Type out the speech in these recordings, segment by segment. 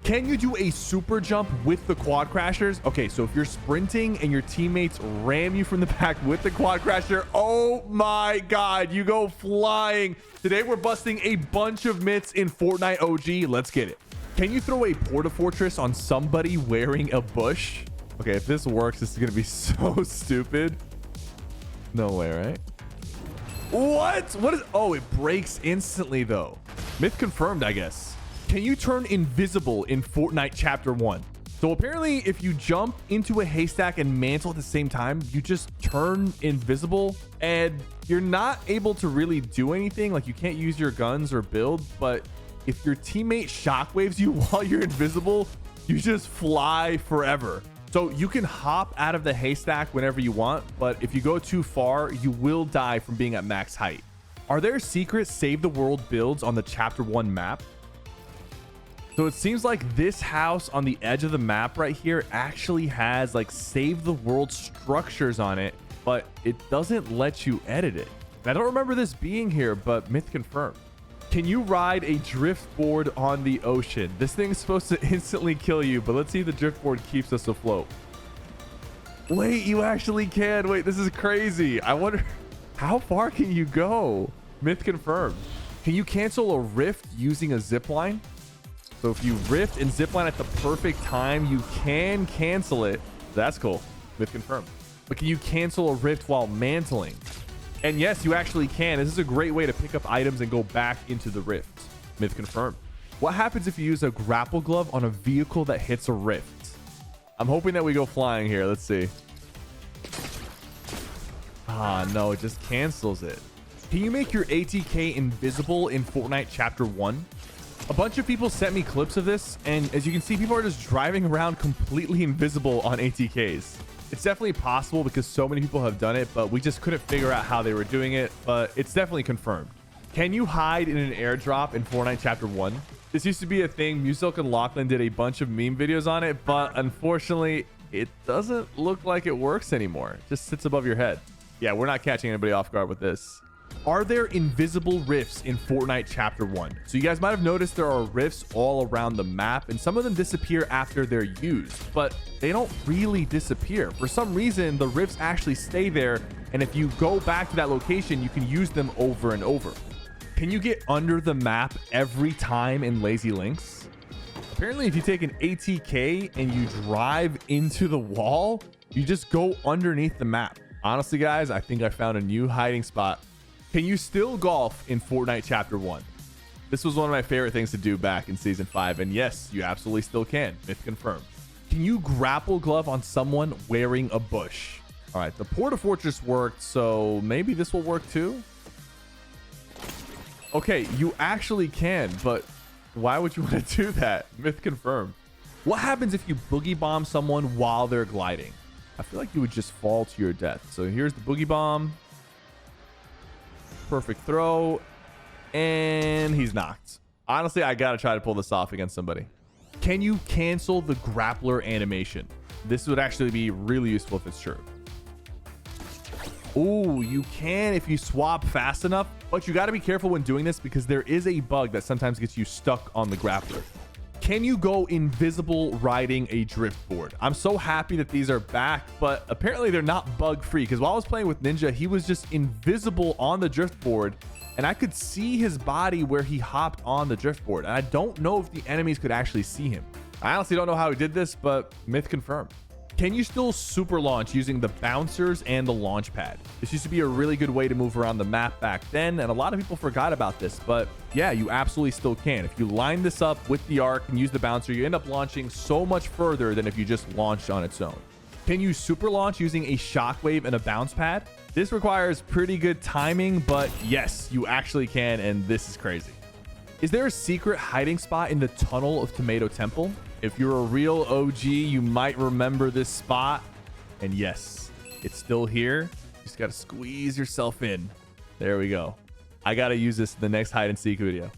Can you do a super jump with the quad crashers? Okay, so if you're sprinting and your teammates ram you from the back with the quad crasher, oh my God, you go flying. Today, we're busting a bunch of myths in Fortnite OG. Let's get it. Can you throw a porta fortress on somebody wearing a bush? Okay, if this works, this is going to be so stupid. No way, right? What is... Oh, it breaks instantly, though. Myth confirmed, I guess. Can you turn invisible in Fortnite Chapter 1? So apparently, if you jump into a haystack and mantle at the same time, you just turn invisible and you're not able to really do anything. Like, you can't use your guns or build, but if your teammate shockwaves you while you're invisible, you just fly forever. So you can hop out of the haystack whenever you want, but if you go too far, you will die from being at max height. Are there secret save the world builds on the Chapter 1 map? So it seems like this house on the edge of the map right here actually has like save the world structures on it, but it doesn't let you edit it. And I don't remember this being here, but myth confirmed. Can you ride a driftboard on the ocean? This thing's supposed to instantly kill you, but let's see if the driftboard keeps us afloat. Wait, you actually can. Wait, this is crazy. I wonder how far can you go? Myth confirmed. Can you cancel a rift using a zip line? So if you rift and zipline at the perfect time, you can cancel it. That's cool. Myth confirmed. But can you cancel a rift while mantling? And yes, you actually can. This is a great way to pick up items and go back into the rift. Myth confirmed. What happens if you use a grapple glove on a vehicle that hits a rift? I'm hoping that we go flying here. Let's see. Ah, no, it just cancels it. Can you make your ATK invisible in Fortnite Chapter 1? A bunch of people sent me clips of this, and as you can see, people are just driving around completely invisible on ATKs. It's definitely possible because so many people have done it, but we just couldn't figure out how they were doing it, but it's definitely confirmed. Can you hide in an airdrop in Fortnite Chapter 1? This used to be a thing. Musilk and Lachlan did a bunch of meme videos on it, but unfortunately, it doesn't look like it works anymore. It just sits above your head. Yeah, we're not catching anybody off guard with this. Are there invisible rifts in Fortnite Chapter 1? So you guys might have noticed there are rifts all around the map, and some of them disappear after they're used, but they don't really disappear. For some reason, the rifts actually stay there, and if you go back to that location, you can use them over and over. Can you get under the map every time in Lazy Links? Apparently, if you take an ATK and you drive into the wall, you just go underneath the map. Honestly, guys, I think I found a new hiding spot. Can you still golf in Fortnite Chapter 1? This was one of my favorite things to do back in Season 5, and yes, you absolutely still can. Myth confirmed. Can you grapple glove on someone wearing a bush? All right, the Porta Fortress worked, so maybe this will work too? Okay, you actually can, but why would you want to do that? Myth confirmed. What happens if you boogie bomb someone while they're gliding? I feel like you would just fall to your death. So here's the boogie bomb. Perfect throw, and he's knocked. Honestly, I gotta try to pull this off against somebody. Can you cancel the grappler animation? This would actually be really useful if it's true. Oh, you can if you swap fast enough, but you got to be careful when doing this because there is a bug that sometimes gets you stuck on the grappler. Can you go invisible riding a driftboard? I'm so happy that these are back, but apparently they're not bug free because while I was playing with Ninja, he was just invisible on the driftboard and I could see his body where he hopped on the driftboard. And I don't know if the enemies could actually see him. I honestly don't know how he did this, but myth confirmed. Can you still super launch using the bouncers and the launch pad? This used to be a really good way to move around the map back then, and a lot of people forgot about this, but yeah, you absolutely still can. If you line this up with the arc and use the bouncer, you end up launching so much further than if you just launched on its own. Can you super launch using a shockwave and a bounce pad? This requires pretty good timing, but yes, you actually can, and this is crazy. Is there a secret hiding spot in the tunnel of Tomato Temple? If you're a real OG, you might remember this spot. And yes, it's still here. You just got to squeeze yourself in. There we go. I got to use this in the next hide and seek video.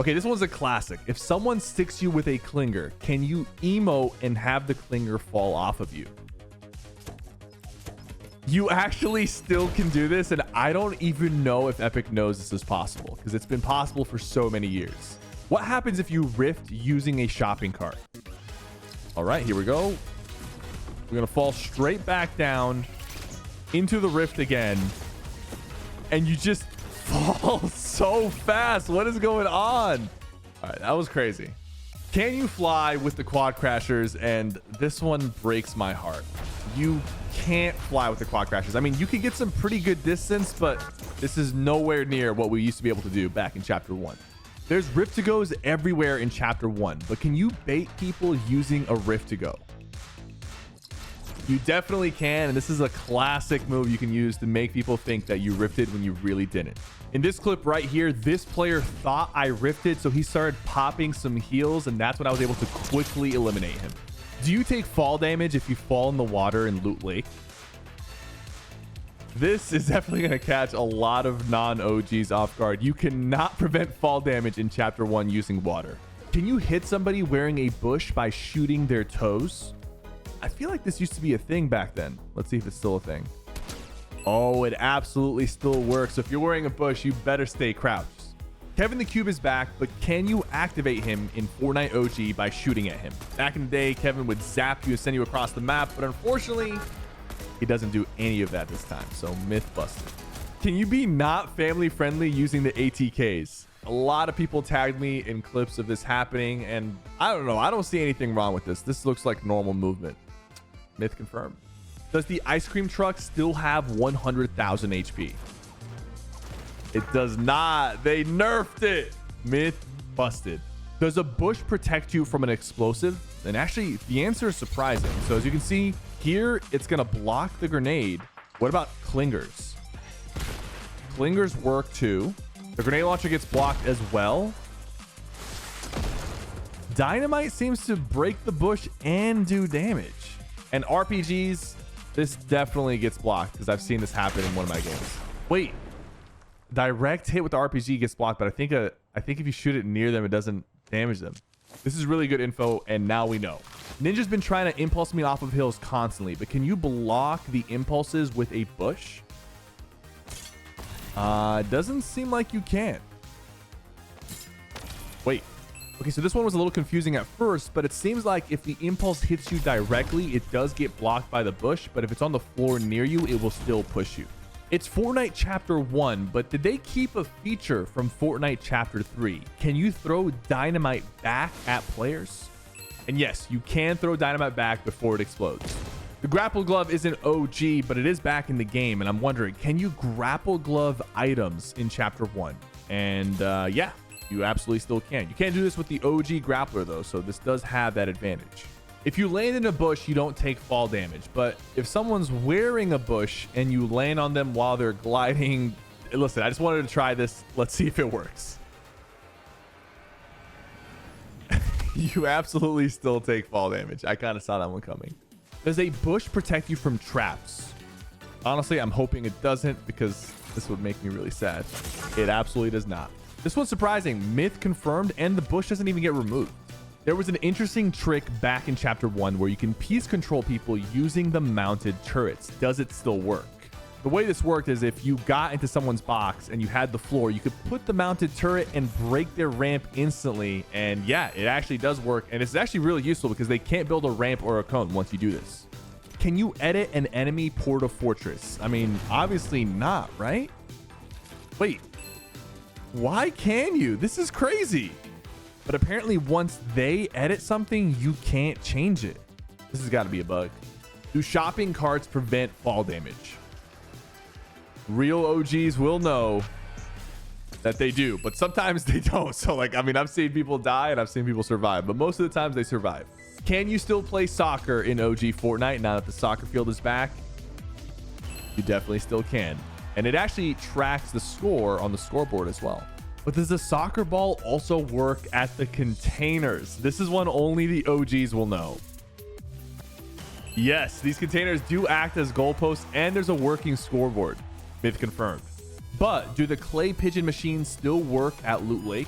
Okay, this one's a classic. If someone sticks you with a clinger, can you emote and have the clinger fall off of you? You actually still can do this, and I don't even know if Epic knows this is possible because it's been possible for so many years. What happens if you rift using a shopping cart? All right, here we go. We're gonna fall straight back down into the rift again, and you just fall so fast. What is going on? All right, that was crazy. Can you fly with the quad crashers? And this one breaks my heart. You can't fly with the quad crashers. I mean, you can get some pretty good distance, but this is nowhere near what we used to be able to do back in chapter 1. There's rift to goes everywhere in chapter 1, but can you bait people using a rift to go? You definitely can, and this is a classic move you can use to make people think that you rifted when you really didn't. In this clip right here, this player thought I rifted, so he started popping some heals, and that's when I was able to quickly eliminate him. Do you take fall damage if you fall in the water in Loot Lake? This is definitely going to catch a lot of non-OGs off guard. You cannot prevent fall damage in chapter 1 using water. Can you hit somebody wearing a bush by shooting their toes? I feel like this used to be a thing back then. Let's see if it's still a thing. Oh, it absolutely still works. So if you're wearing a bush, you better stay crouched. Kevin the Cube is back, but can you activate him in Fortnite OG by shooting at him? Back in the day, Kevin would zap you and send you across the map, but unfortunately, he doesn't do any of that this time. So myth busted. Can you be not family friendly using the ATKs? A lot of people tagged me in clips of this happening, and I don't know. I don't see anything wrong with this. This looks like normal movement. Myth confirmed. Does the ice cream truck still have 100,000 HP? It does not. They nerfed it. Myth busted. Does a bush protect you from an explosive? And actually, the answer is surprising. So as you can see here, it's going to block the grenade. What about clingers? Clingers work too. The grenade launcher gets blocked as well. Dynamite seems to break the bush and do damage. And RPGs, this definitely gets blocked because I've seen this happen in one of my games. Wait, direct hit with the RPG gets blocked, but I think if you shoot it near them, it doesn't damage them. This is really good info, and now we know. Ninja's been trying to impulse me off of hills constantly, but can you block the impulses with a bush? Doesn't seem like you can. Wait. Okay, so this one was a little confusing at first, but it seems like if the impulse hits you directly, it does get blocked by the bush, but if it's on the floor near you, it will still push you. It's Fortnite Chapter 1, but did they keep a feature from Fortnite Chapter 3? Can you throw dynamite back at players? And yes, you can throw dynamite back before it explodes. The grapple glove isn't OG, but it is back in the game, and I'm wondering, can you grapple glove items in Chapter 1? And yeah. You absolutely still can. You can't do this with the OG grappler though, so this does have that advantage. If you land in a bush, you don't take fall damage, but if someone's wearing a bush and you land on them while they're gliding, listen, I just wanted to try this. Let's see if it works. You absolutely still take fall damage. I kind of saw that one coming. Does a bush protect you from traps? Honestly, I'm hoping it doesn't because this would make me really sad. It absolutely does not. This one's surprising. Myth confirmed, and the bush doesn't even get removed. There was an interesting trick back in Chapter 1 where you can piece control people using the mounted turrets. Does it still work? The way this worked is if you got into someone's box and you had the floor, you could put the mounted turret and break their ramp instantly. And yeah, it actually does work. And it's actually really useful because they can't build a ramp or a cone once you do this. Can you edit an enemy porta fortress? I mean, obviously not, right? Wait. Why can you? This is crazy. But apparently once they edit something, you can't change it. This has got to be a bug. Do shopping carts prevent fall damage? Real OGs will know that they do, but sometimes they don't. So like, I mean, I've seen people die and I've seen people survive, but most of the times they survive. Can you still play soccer in OG Fortnite now that the soccer field is back? You definitely still can. And it actually tracks the score on the scoreboard as well. But does the soccer ball also work at the containers? This is one only the OGs will know. Yes, these containers do act as goalposts, and there's a working scoreboard. Myth confirmed. But do the clay pigeon machines still work at Loot Lake?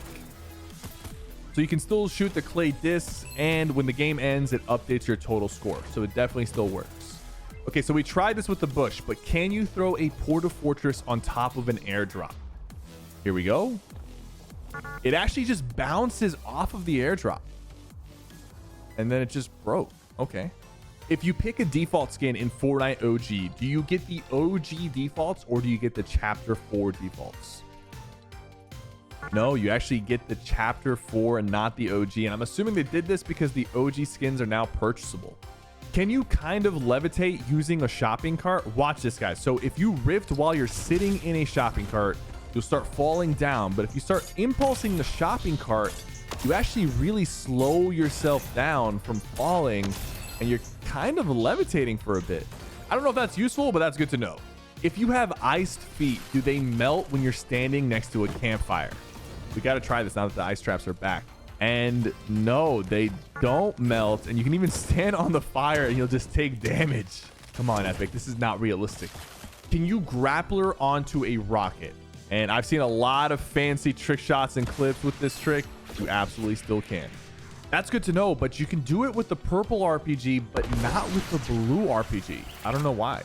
So you can still shoot the clay discs, and when the game ends, it updates your total score. So it definitely still works. Okay, so we tried this with the bush, but can you throw a porta fortress on top of an airdrop? Here we go. It actually just bounces off of the airdrop. and then it just broke. Okay. If you pick a default skin in Fortnite OG, do you get the OG defaults or do you get the Chapter 4 defaults? No, you actually get the Chapter 4 and not the OG. And I'm assuming they did this because the OG skins are now purchasable. Can you kind of levitate using a shopping cart? Watch this, guys. So if you rift while you're sitting in a shopping cart, you'll start falling down. But if you start impulsing the shopping cart, you actually really slow yourself down from falling, and you're kind of levitating for a bit. I don't know if that's useful, but that's good to know. If you have iced feet, do they melt when you're standing next to a campfire? We got to try this now that the ice traps are back. And no, they don't melt, and you can even stand on the fire and you'll just take damage. Come on, Epic, this is not realistic. Can you grappler onto a rocket? And I've seen a lot of fancy trick shots and clips with this trick. You absolutely still can. That's good to know, but you can do it with the purple RPG, but not with the blue RPG. I don't know why.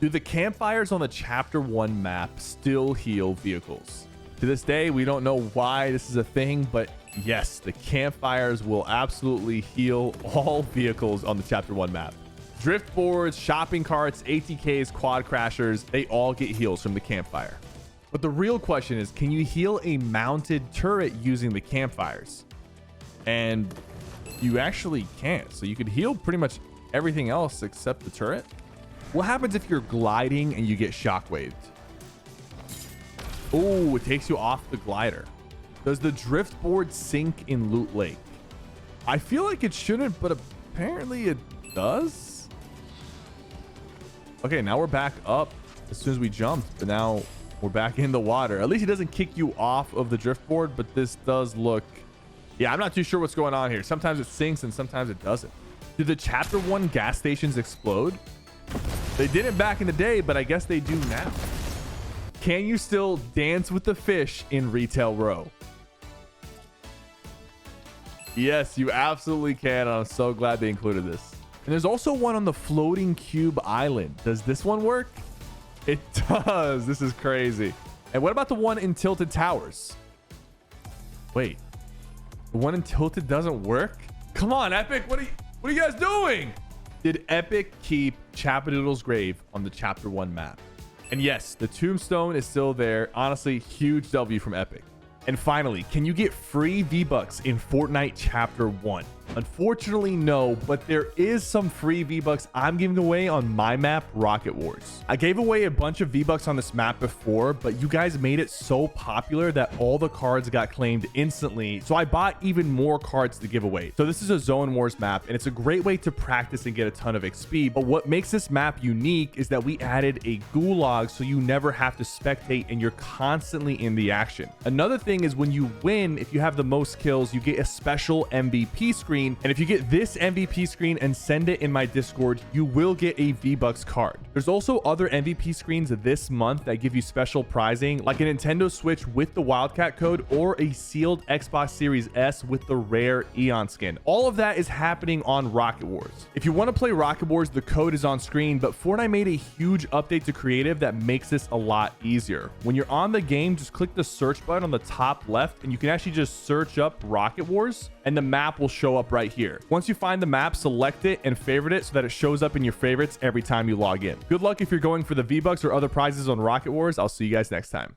Do the campfires on the Chapter 1 map still heal vehicles? To this day, we don't know why this is a thing, but yes, the campfires will absolutely heal all vehicles on the Chapter 1 map. Driftboards, shopping carts, ATKs, quad crashers, they all get heals from the campfire. But the real question is, can you heal a mounted turret using the campfires? And you actually can't. So you could heal pretty much everything else except the turret. What happens if you're gliding and you get shockwaved? Oh, it takes you off the glider. Does the driftboard sink in Loot Lake? I feel like it shouldn't, but apparently it does. Okay, now we're back up as soon as we jumped, but now we're back in the water. At least it doesn't kick you off of the driftboard, but this does look... Yeah, I'm not too sure what's going on here. Sometimes it sinks and sometimes it doesn't. Do the Chapter 1 gas stations explode? They didn't back in the day, but I guess they do now. Can you still dance with the fish in Retail Row? Yes, you absolutely can. I'm so glad they included this. And there's also one on the floating cube island. Does this one work? It does. This is crazy. And what about the one in Tilted Towers? Wait. The one in Tilted doesn't work? Come on, Epic. What are you guys doing? Did Epic keep Chapadoodle's grave on the Chapter 1 map? And yes, the tombstone is still there. Honestly, huge W from Epic. And finally, can you get free V-Bucks in Fortnite Chapter 1? Unfortunately, no, but there is some free V-Bucks I'm giving away on my map, Rocket Wars. I gave away a bunch of V-Bucks on this map before, but you guys made it so popular that all the cards got claimed instantly, so I bought even more cards to give away. So this is a Zone Wars map, and it's a great way to practice and get a ton of XP, but what makes this map unique is that we added a gulag so you never have to spectate and you're constantly in the action. Another thing is when you win, if you have the most kills, you get a special MVP screen. And if you get this MVP screen and send it in my Discord, you will get a V-Bucks card. There's also other MVP screens this month that give you special prizing, like a Nintendo Switch with the Wildcat code or a sealed Xbox Series S with the rare Eon skin. All of that is happening on Rocket Wars. If you want to play Rocket Wars, the code is on screen, but Fortnite made a huge update to creative that makes this a lot easier. When you're on the game, just click the search button on the top left and you can actually just search up Rocket Wars and the map will show up right here. Once you find the map, select it and favorite it so that it shows up in your favorites every time you log in. Good luck if you're going for the V-Bucks or other prizes on Rocket Wars. I'll see you guys next time.